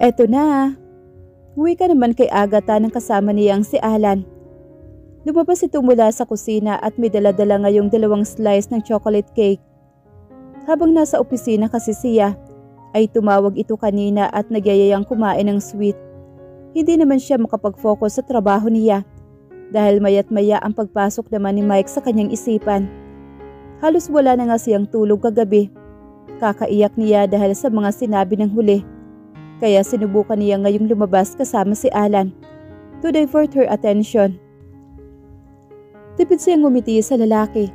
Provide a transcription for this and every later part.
Eto na. Uwi ka naman kay Agatha ng kasama niyang si Alan. Lumabas ito mula sa kusina at may dala-dala ngayong 2 slice ng chocolate cake. Habang nasa opisina kasi siya, ay tumawag ito kanina at nagyayayang kumain ng sweet. Hindi naman siya makapag-focus sa trabaho niya dahil maya't maya ang pagpasok naman ni Mike sa kanyang isipan. Halos wala na nga siyang tulog kagabi. Kakaiyak niya dahil sa mga sinabi ng huli. Kaya sinubukan niya ngayong lumabas kasama si Alan to divert her attention. Tipid siyang ngumiti sa lalaki.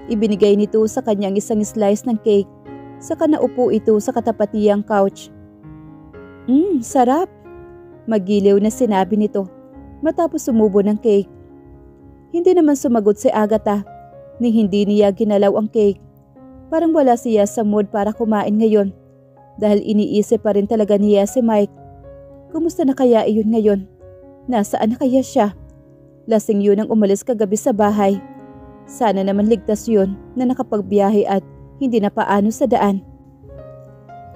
Ibinigay nito sa kanyang isang slice ng cake. Saka naupo ito sa katapat niyang couch. Sarap! Magiliw na sinabi nito matapos sumubo ng cake. Hindi naman sumagot si Agatha ni hindi niya ginalaw ang cake. Parang wala siya sa mood para kumain ngayon dahil iniisip pa rin talaga niya si Mike. Kumusta na kaya iyon ngayon? Nasaan na kaya siya? Lasing yun ang umalis kagabi sa bahay. Sana naman ligtas yun na nakapagbiyahe at hindi na paano sa daan.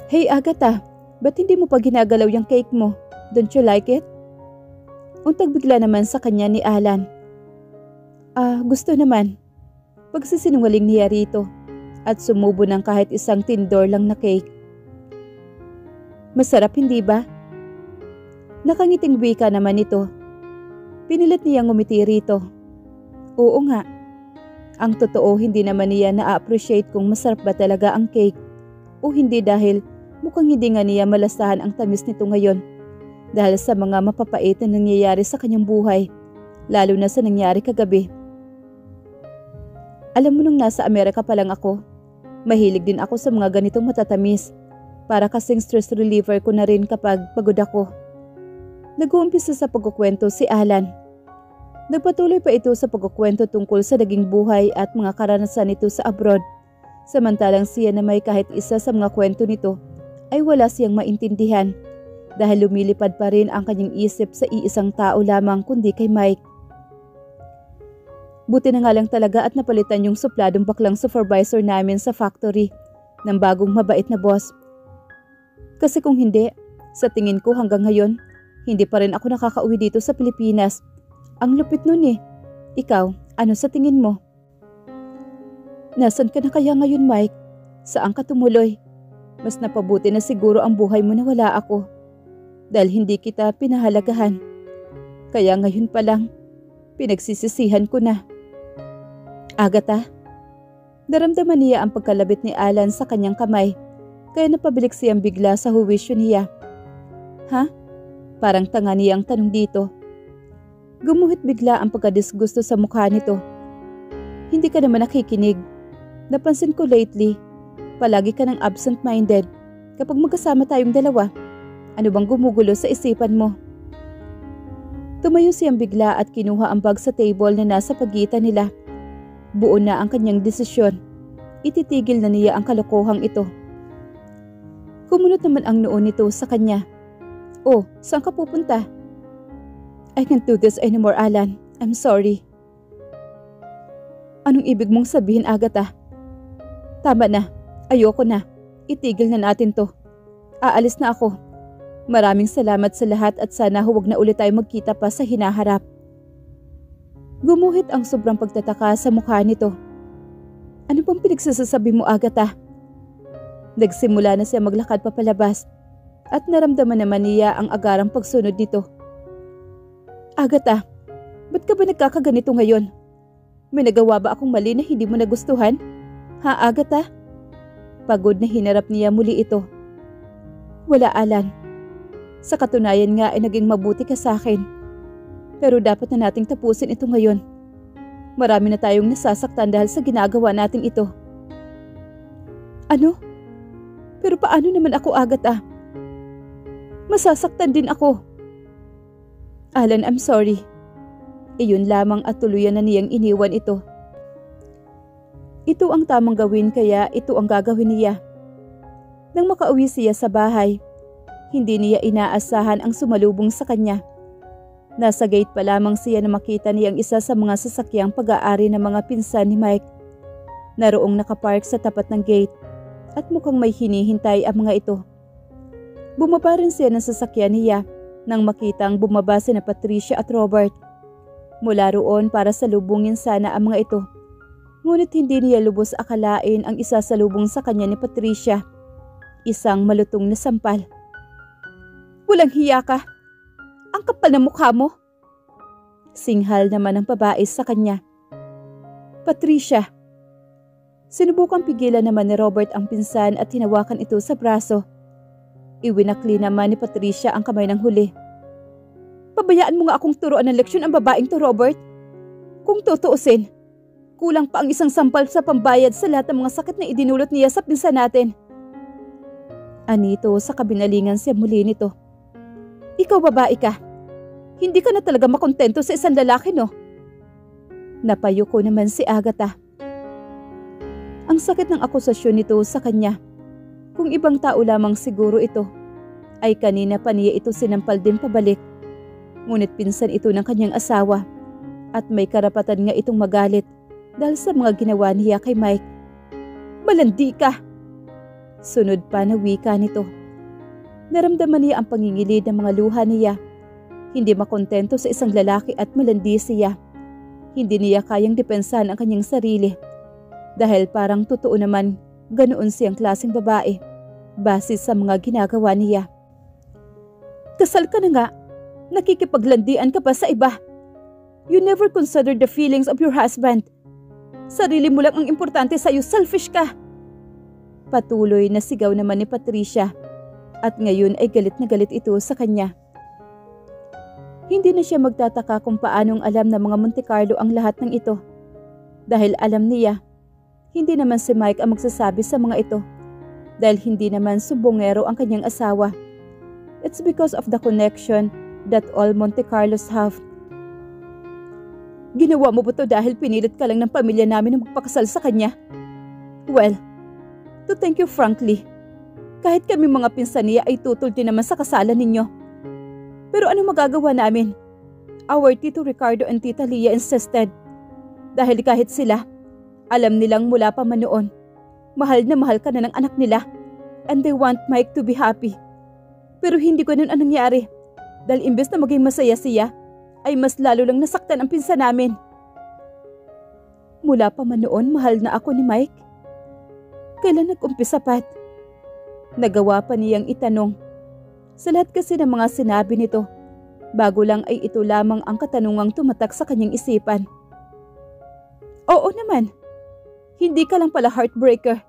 Hey Agatha, ba't hindi mo pa ginagalaw yung cake mo? Don't you like it? Untag bigla naman sa kanya ni Alan. Gusto naman. Pagsisinungaling niya rito at sumubo ng kahit isang tindor lang na cake. Masarap hindi ba? Nakangiting wika naman ito. Pinilit niyang ngumiti rito. Oo nga. Ang totoo hindi naman niya na-appreciate kung masarap ba talaga ang cake o hindi dahil mukhang hindi nga niya malasahan ang tamis nito ngayon dahil sa mga mapapait na nangyayari sa kanyang buhay, lalo na sa nangyari kagabi. Alam mo nung nasa Amerika pa lang ako, mahilig din ako sa mga ganitong matatamis para kasing stress reliever ko na rin kapag pagod ako. Nag-uumpisa sa pagkukwento si Alan. Nagpatuloy pa ito sa pagkukwento tungkol sa naging buhay at mga karanasan nito sa abroad. Samantalang siya na may kahit isa sa mga kwento nito ay wala siyang maintindihan dahil lumilipad pa rin ang kanyang isip sa iisang tao lamang kundi kay Mike. Buti na nga lang talaga at napalitan yung supladong baklang supervisor namin sa factory ng bagong mabait na boss. Kasi kung hindi, sa tingin ko hanggang ngayon, hindi pa rin ako nakakauwi dito sa Pilipinas. Ang lupit nun eh. Ikaw, ano sa tingin mo? Nasaan ka na kaya ngayon, Mike? Saan ka tumuloy? Mas napabuti na siguro ang buhay mo na wala ako. Dahil hindi kita pinahalagahan. Kaya ngayon pa lang, pinagsisisihan ko na. Agatha? Naramdaman niya ang pagkalabit ni Alan sa kanyang kamay. Kaya napabilik siyang bigla sa huwisyo niya. Ha? Parang tanga niyang tanong dito. Gumuhit bigla ang pagkadisgusto sa mukha nito. Hindi ka naman nakikinig. Napansin ko lately, palagi ka ng absent-minded kapag magkasama tayong dalawa. Ano bang gumugulo sa isipan mo? Tumayo siyang bigla at kinuha ang bag sa table na nasa pagitan nila. Buo na ang kanyang desisyon. Ititigil na niya ang kalokohang ito. Kumunot naman ang noo nito sa kanya. Oh, saan ka pupunta? I can't do this anymore, Alan. I'm sorry. Anong ibig mong sabihin, Agatha? Tama na. Ayoko na. Itigil na natin to. Aalis na ako. Maraming salamat sa lahat at sana huwag na ulit tayo magkita pa sa hinaharap. Gumuhit ang sobrang pagtataka sa mukha nito. Ano bang pinagsasasabi mo, Agatha? Nagsimula na siya maglakad papalabas at naramdaman naman niya ang agarang pagsunod nito. Agatha, ba't ka ba nagkakaganito ngayon? May nagawa ba akong mali na hindi mo nagustuhan? Ha, Agatha? Pagod na hinarap niya muli ito. Wala, Alan. Sa katunayan nga ay naging mabuti ka sa akin. Pero dapat na nating tapusin ito ngayon. Marami na tayong nasasaktan dahil sa ginagawa nating ito. Ano? Pero paano naman ako, Agatha? Masasaktan din ako. Alan, I'm sorry. Iyon lamang at tuluyan na niyang iniwan ito. Ito ang tamang gawin kaya ito ang gagawin niya. Nang makauwi siya sa bahay, hindi niya inaasahan ang sumalubong sa kanya. Nasa gate pa lamang siya na makita niyang isa sa mga sasakyang pag-aari ng mga pinsan ni Mike. Naroong nakapark sa tapat ng gate at mukhang may hinihintay ang mga ito. Bumaba rin siya ng sasakyan niya nang makitang bumaba sina Patricia at Robert. Mula roon para salubungin sana ang mga ito. Ngunit hindi niya lubos akalain ang isasalubong sa kanya ni Patricia. Isang malutong na sampal. "Walang hiya ka! Ang kapal na mukha mo!" Singhal naman ang babae sa kanya. "Patricia." Sinubukang pigilan naman ni Robert ang pinsan at hinawakan ito sa braso. Iwinakli naman ni Patricia ang kamay ng huli. "Pabayaan mo nga akong turuan ng leksyon ang babaeng to, Robert. Kung tutuusin, kulang pa ang isang sampal sa pambayad sa lahat ng mga sakit na idinulot niya sa pinsan natin." Anito sa kabinalingan siya muli nito. "Ikaw babae ka. Hindi ka na talaga makontento sa isang lalaki, no?" Napayuko naman si Agatha. Ang sakit ng akusasyon nito sa kanya. Kung ibang tao lamang siguro ito, ay kanina pa niya ito sinampal din pabalik. Ngunit pinsan ito ng kanyang asawa at may karapatan nga itong magalit dahil sa mga ginawa niya kay Mike. "Malandi ka!" Sunod pa na wika nito. Naramdaman niya ang pangingilid ng mga luha niya. Hindi makontento sa isang lalaki at malandi siya. Hindi niya kayang depensahan ang kanyang sarili. Dahil parang totoo naman ganoon siyang klaseng babae base sa mga ginagawa niya. "Kasal ka na nga. Nakikipaglandian ka pa sa iba. You never consider the feelings of your husband. Sarili mo lang ang importante sa'yo, selfish ka." Patuloy na sigaw naman ni Patricia at ngayon ay galit na galit ito sa kanya. Hindi na siya magtataka kung paanong alam ng mga Monte Carlo ang lahat ng ito. Dahil alam niya, hindi naman si Mike ang magsasabi sa mga ito dahil hindi naman subongero ang kanyang asawa. It's because of the connection that all Monte Carlos have. "Ginawa mo ba ito dahil pinilit ka lang ng pamilya namin na magpakasal sa kanya?" "Well, to thank you frankly, kahit kami mga pinsan niya ay tutol din naman sa kasalan ninyo. Pero ano magagawa namin? Our Tito Ricardo and Tita Lia insisted. Dahil kahit sila, alam nilang mula pa man noon, mahal na mahal ka na ng anak nila and they want Mike to be happy. Pero hindi ganun ang nangyari dahil imbes na maging masaya siya, ay mas lalo lang nasaktan ang pinsan namin." "Mula pa man noon, mahal na ako ni Mike? Kailan nag-umpisa Pat?" Nagawa pa niyang itanong. Sa lahat kasi ng mga sinabi nito, bago lang ay ito lamang ang katanungang tumatak sa kanyang isipan. "Oo naman. Hindi ka lang pala heartbreaker,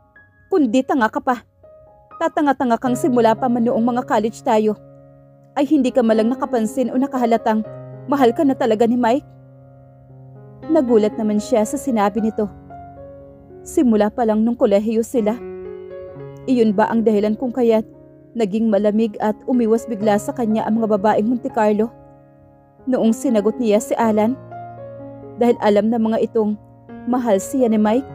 kundi tanga ka pa. Tatanga-tanga kang simula pa man noong mga college tayo. Ay hindi ka malang nakapansin o nakahalatang mahal ka na talaga ni Mike?" Nagulat naman siya sa sinabi nito. Simula pa lang nung kolehiyo sila. Iyon ba ang dahilan kung kaya't naging malamig at umiwas bigla sa kanya ang mga babaeng Monte Carlo? Noong sinagot niya si Alan? Dahil alam na mga itong mahal siya ni Mike?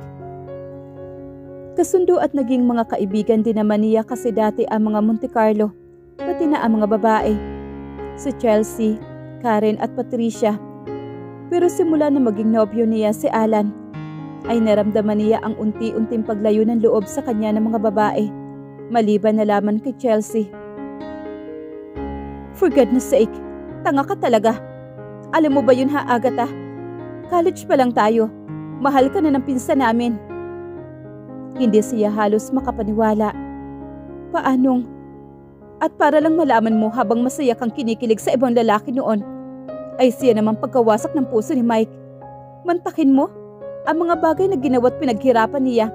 Kasundo at naging mga kaibigan din naman niya kasi dati ang mga Monte Carlo, pati na ang mga babae. Si Chelsea, Karen at Patricia. Pero simula na maging nobyo niya si Alan, ay naramdaman niya ang unti-unting paglayo ng loob sa kanya ng mga babae, maliban na lamang kay Chelsea. "For goodness sake, tanga ka talaga. Alam mo ba yun ha, Agatha? College pa lang tayo. Mahal ka na ng pinsan namin." Hindi siya halos makapaniwala. "Paanong? At para lang malaman mo habang masaya kang kinikilig sa ibang lalaki noon, ay siya naman pagkawasak ng puso ni Mike. Mantakin mo, ang mga bagay na ginawa't pinaghirapan niya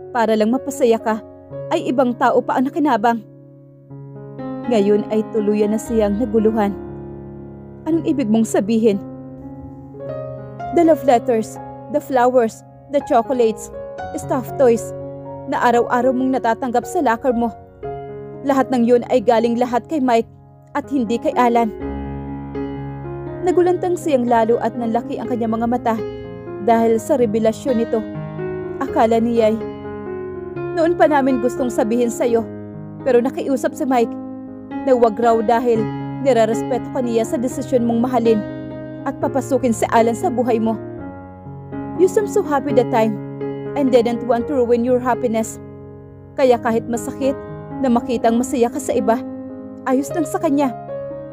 para lang mapasaya ka, ay ibang tao pa ang nakinabang." Ngayon ay tuluyan na siyang naguluhan. Anong ibig mong sabihin? The love letters, the flowers, the chocolates, stuffed toys, na araw-araw mong natatanggap sa locker mo. Lahat ng yun ay galing lahat kay Mike at hindi kay Alan. Nagulantang siyang lalo at nanlaki ang kanyang mga mata dahil sa revelasyon nito. Akala niya ay, "Noon pa namin gustong sabihin sa'yo, pero nakiusap si Mike na wag raw dahil nirarespeto ka niya sa desisyon mong mahalin at papasukin si Alan sa buhay mo. You seemed so happy that time and didn't want to ruin your happiness. Kaya kahit masakit na makitang masaya ka sa iba, Ayos lang sa kanya.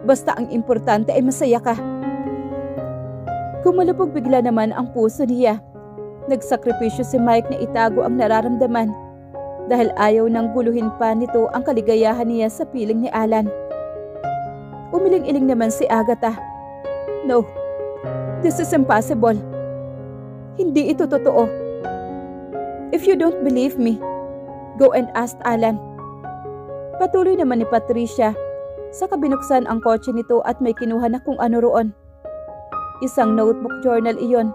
Basta ang importante ay masaya ka. Kumalubog bigla naman ang puso niya. Nagsakripisyo si Mike na itago ang nararamdaman dahil ayaw nang guluhin pa nito ang kaligayahan niya sa piling ni Alan. Umiling-iling naman si Agatha. No, this is impossible. Hindi ito totoo. If you don't believe me, go and ask Alan. Patuloy naman ni Patricia. Saka binuksan ang kotse nito at may kinuha na kung ano roon. Isang notebook journal iyon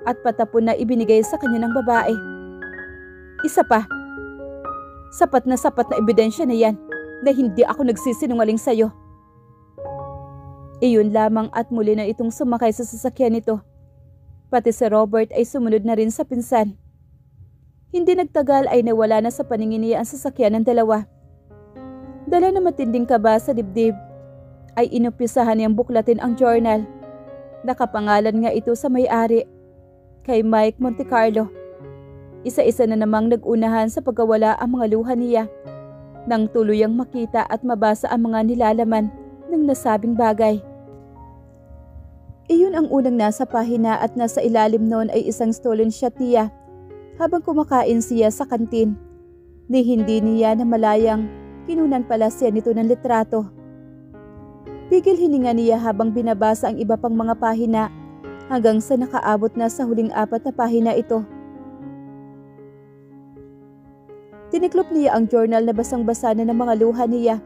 at patapon na ibinigay sa kanya ng babae. Isa pa. Sapat na ebidensya na yan na hindi ako nagsisinungaling sa'yo. Iyon lamang at muli na itong sumakay sa sasakyan nito. Pati si Robert ay sumunod na rin sa pinsan. Hindi nagtagal ay nawala na sa paningin niya ang sasakyan ng dalawa. Dala na matinding kaba sa dibdib, ay inumpisahan niyang buklatin ang journal. Nakapangalan nga ito sa may-ari, kay Mike Montecarlo. Isa-isa na namang nag-unahan sa pagkawala ang mga luha niya, nang tuluyang makita at mabasa ang mga nilalaman ng nasabing bagay. Iyon ang unang nasa pahina at nasa ilalim noon ay isang stolen shot niya habang kumakain siya sa kantin. Ni hindi niya na malayang kinunan pala siya nito ng litrato. Pigil hininga niya habang binabasa ang iba pang mga pahina hanggang sa nakaabot na sa huling 4 na pahina ito. Tiniklop niya ang journal na basang-basa na ng mga luha niya.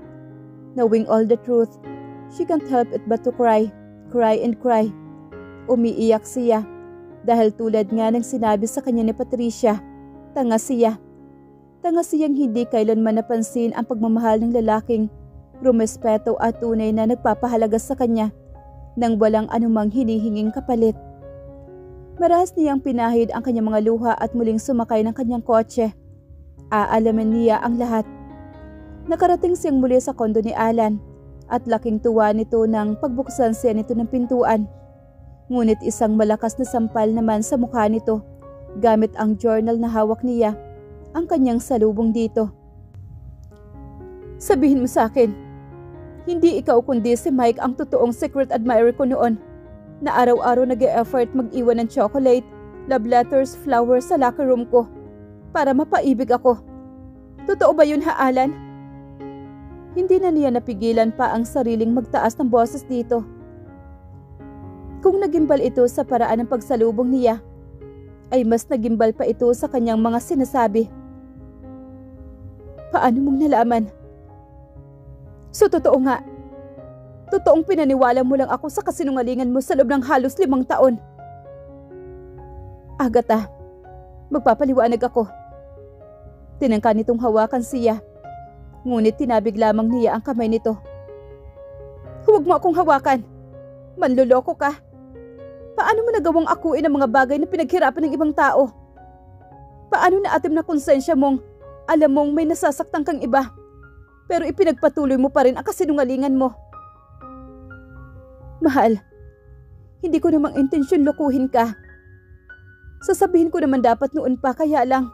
Knowing all the truth, she can't help it but to cry and cry. Umiiyak siya dahil tulad nga ng sinabi sa kanya ni Patricia, tanga siya. Tanga siyang hindi kailanman napansin ang pagmamahal ng lalaking rumespeto at tunay na nagpapahalaga sa kanya nang walang anumang hinihinging kapalit. Marahas niyang pinahid ang kanyang mga luha at muling sumakay ng kanyang kotse. Aalaman niya ang lahat. Nakarating siyang muli sa kondo ni Alan at laking tuwa nito nang pagbuksan siya nito ng pintuan. Ngunit isang malakas na sampal naman sa mukha nito gamit ang journal na hawak niya ang kanyang salubong dito. Sabihin mo sa akin, hindi ikaw kundi si Mike ang totoong secret admirer ko noon na araw-araw nag-e-effort mag-iwan ng chocolate, love letters, flowers sa locker room ko para mapaibig ako. Totoo ba yun ha, Alan? Hindi na niya napigilan pa ang sariling magtaas ng boses dito. Kung nagimbal ito sa paraan ng pagsalubong niya, ay mas nagimbal pa ito sa kanyang mga sinasabi. Paano mong nalaman? So totoo nga. Totoong pinaniwala mo lang ako sa kasinungalingan mo sa loob ng halos 5 taon. Agatha, magpapaliwanag ako. Tinangka nitong hawakan siya. Ngunit tinabig lamang niya ang kamay nito. Huwag mo akong hawakan. Manloloko ka. Paano mo nagawang akuin ang mga bagay na pinaghirapan ng ibang tao? Paano naatim na konsensya mong alam mong may nasasaktan kang iba, pero ipinagpatuloy mo pa rin ang kasinungalingan mo? Mahal, hindi ko namang intensyon lokohin ka. Sasabihin ko naman dapat noon pa, kaya lang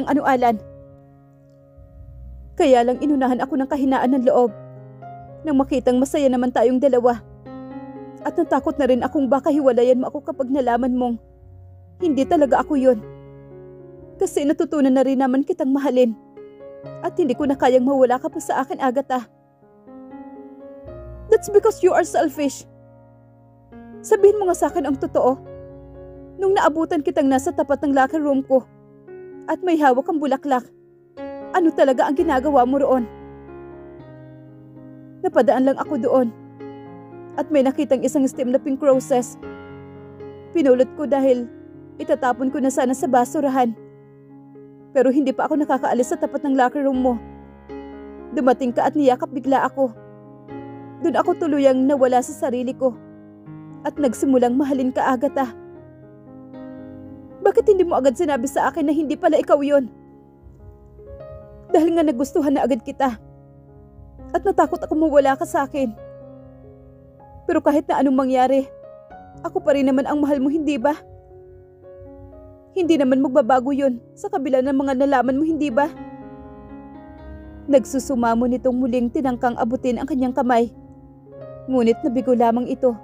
ano, Alan? Kaya lang inunahan ako ng kahinaan ng loob nang makitang masaya naman tayong dalawa. At natakot na rin akong baka hiwalayan mo ako kapag nalaman mong hindi talaga ako yun. Kasi natutunan na rin naman kitang mahalin. At hindi ko na kayang mawala ka pa sa akin, Agatha. That's because you are selfish. Sabihin mo nga sa akin ang totoo. Nung naabutan kitang nasa tapat ng locker room ko at may hawak ang bulaklak, ano talaga ang ginagawa mo roon? Napadaan lang ako doon at may nakitang isang stem na pink roses. Pinulot ko dahil itatapon ko na sana sa basurahan. Pero hindi pa ako nakakaalis sa tapat ng locker room mo. Dumating ka at niyakap bigla ako. Doon ako tuluyang nawala sa sarili ko at nagsimulang mahalin ka, Agatha. Bakit hindi mo agad sinabi sa akin na hindi pala ikaw yon? Dahil nga nagustuhan na agad kita at natakot ako mawala ka sa akin. Pero kahit na anong mangyari, ako pa rin naman ang mahal mo, hindi ba? Hindi naman magbabago yun sa kabila ng mga nalaman mo, hindi ba? Nagsusumamo nitong muling tinangkang abutin ang kanyang kamay. Ngunit nabigo lamang ito.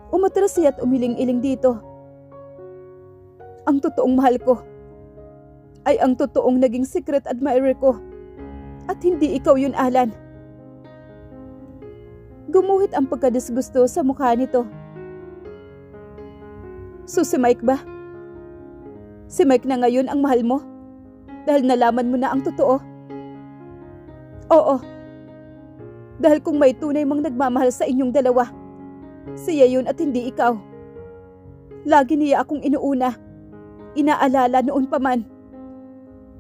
Umatras siya at umiling-iling dito. Ang totoong mahal ko ay ang totoong naging secret admirer ko. At hindi ikaw yun, Alan. Gumuhit ang pagkadisgusto sa mukha nito. So si Mike ba? Si Mike na ngayon ang mahal mo? Dahil nalaman mo na ang totoo? Oo. Dahil kung may tunay mang nagmamahal sa inyong dalawa, siya yun at hindi ikaw. Lagi niya akong inuuna. Inaalala noon pa man.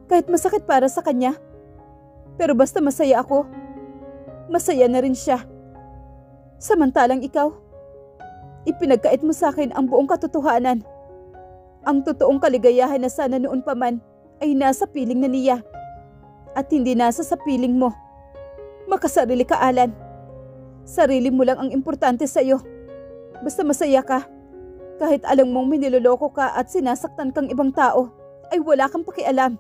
Kahit masakit para sa kanya. Pero basta masaya ako, masaya na rin siya. Samantalang ikaw, ipinagkait mo sa akin ang buong katotohanan. Ang totoong kaligayahan na sana noon pa man ay nasa piling na niya. At hindi nasa sa piling mo. Makasarili ka, Alan. Sarili mo lang ang importante sa'yo. Basta masaya ka. Kahit alam mong miniloloko ka at sinasaktan kang ibang tao, ay wala kang pakialam.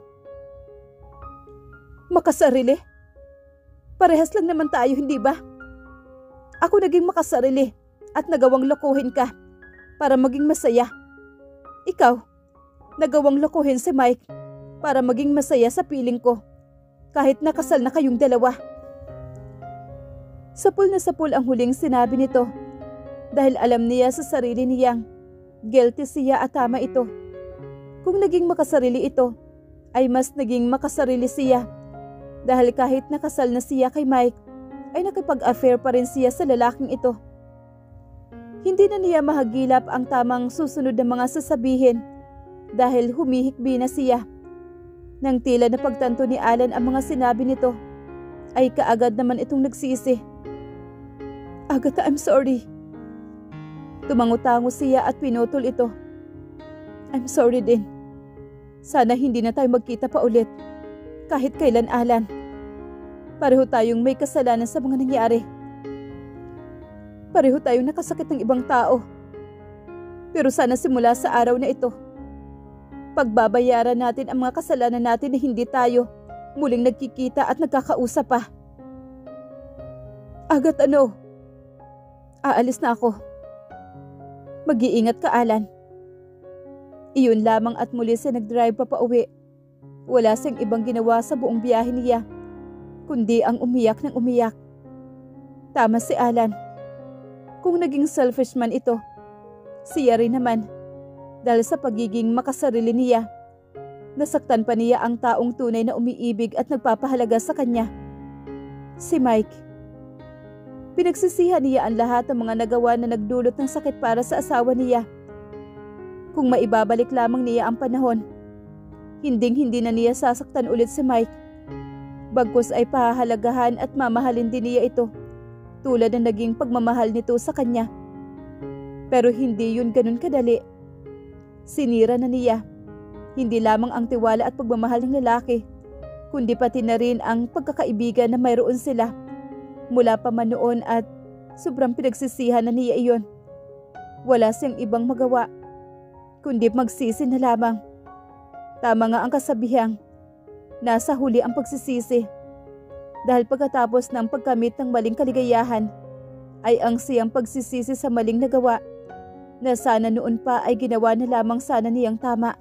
Makasarili? Parehas lang naman tayo, hindi ba? Ako naging makasarili at nagawang lokohin ka para maging masaya. Ikaw, nagawang lokohin si Mike para maging masaya sa piling ko kahit nakasal na kayong dalawa. Sapul na sapul ang huling sinabi nito dahil alam niya sa sarili niyang guilty siya at tama ito. Kung naging makasarili ito, ay mas naging makasarili siya dahil kahit nakasal na siya kay Mike, ay nakipag-affair pa rin siya sa lalaking ito. Hindi na niya mahagilap ang tamang susunod na mga sasabihin dahil humihikbi na siya. Nang tila na pagtanto ni Alan ang mga sinabi nito, ay kaagad naman itong nagsisi. Agatha, I'm sorry. Tumango-tango siya at pinutol ito. I'm sorry din. Sana hindi na tayo magkita pa ulit. Kahit kailan, Alan. Pareho tayong may kasalanan sa mga nangyari. Pareho tayong nakasakit ng ibang tao. Pero sana simula sa araw na ito, pagbabayaran natin ang mga kasalanan natin na hindi tayo muling nagkikita at nagkakausap pa. Agatha, ano? Aalis na ako. Mag-iingat ka, Alan. Iyon lamang at muli siya nag-drive pa pauwi. Wala siyang ibang ginawa sa buong biyahe niya, kundi ang umiyak ng umiyak. Tama si Alan. Kung naging selfish man ito, siya rin naman. Dahil sa pagiging makasarili niya, nasaktan pa niya ang taong tunay na umiibig at nagpapahalaga sa kanya. Si Mike. Pinagsisihan niya ang lahat ng mga nagawa na nagdulot ng sakit para sa asawa niya. Kung maibabalik lamang niya ang panahon, hinding-hindi na niya sasaktan ulit si Mike. Bagkus ay pahahalagahan at mamahalin din niya ito, tulad ng naging pagmamahal nito sa kanya. Pero hindi yun ganun kadali. Sinira na niya, hindi lamang ang tiwala at pagmamahal ng lalaki, kundi pati na rin ang pagkakaibigan na mayroon sila. Mula pa man noon at sobrang pinagsisihan na niya iyon. Wala siyang ibang magawa, kundi magsisi na lamang. Tama nga ang kasabihang, nasa huli ang pagsisisi. Dahil pagkatapos ng pagkamit ng maling kaligayahan, ay ang siyang pagsisisi sa maling nagawa, na sana noon pa ay ginawa na lamang sana niyang tama.